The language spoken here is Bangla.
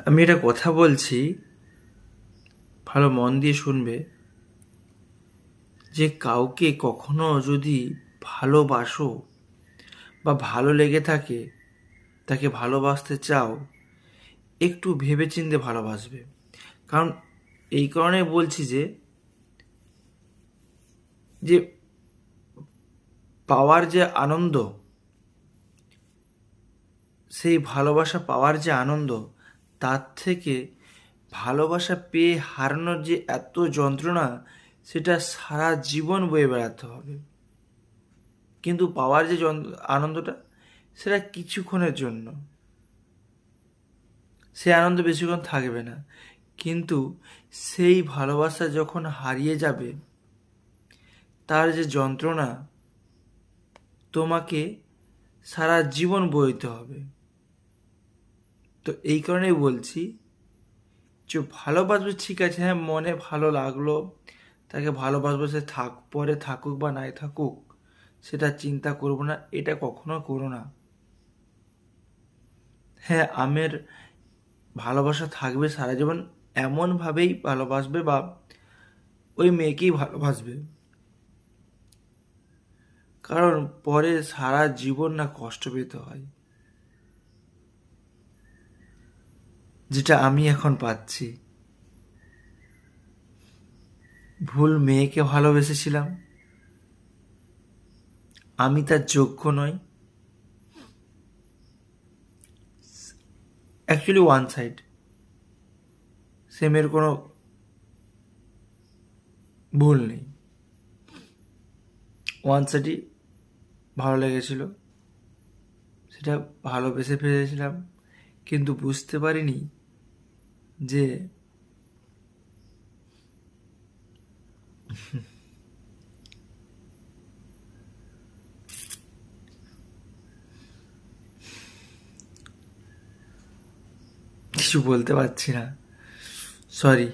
আমি একটা কথা বলছি, ভালো মন দিয়ে শুনবে। যে কাউকে কখনো যদি ভালোবাসো বা ভালো লেগে থাকে, তাকে ভালোবাসতে চাও, একটু ভেবেচিন্তে ভালোবাসবে। কারণ এই কারণে বলছি যে যে পাওয়ার যে আনন্দ, সেই ভালোবাসা পাওয়ার যে আনন্দ, তার থেকে ভালোবাসা পেয়ে হারানোর যে এত যন্ত্রণা, সেটা সারা জীবন বয়ে বেড়াতে হবে। কিন্তু পাওয়ার যে আনন্দটা, সেটা কিছুক্ষণের জন্য, সে আনন্দ বেশিক্ষণ থাকবে না। কিন্তু সেই ভালোবাসা যখন হারিয়ে যাবে, তার যে যন্ত্রণা তোমাকে সারা জীবন বইতে হবে। তো এই কারণেই বলছি যে ভালোবাসবে, ঠিক আছে, হ্যাঁ, মনে ভালো লাগলো, তাকে ভালোবাসবো, সে পরে থাকুক বা নাই থাকুক, সেটা চিন্তা করবো না, এটা কখনো করো না। হ্যাঁ, আমের ভালোবাসা থাকবে সারা জীবন, এমনভাবেই ভালোবাসবে বা ওই মেয়েকেই ভালোবাসবে। কারণ পরে সারা জীবন না কষ্ট পেতে হয়, যেটা আমি এখন পাচ্ছি। ভুল মেয়েকে ভালোবেসেছিলাম, আমি তার যোগ্য নই। অ্যাকচুয়ালি ওয়ান সাইড, সে মেয়ের কোনো ভুল নেই, ওয়ান সাইডই ভালো লেগেছিল, সেটা ভালোবেসে ফেলেছিলাম। কিন্তু বুঝতে পারিনি যে কিছু বলতে পারছি না, সরি।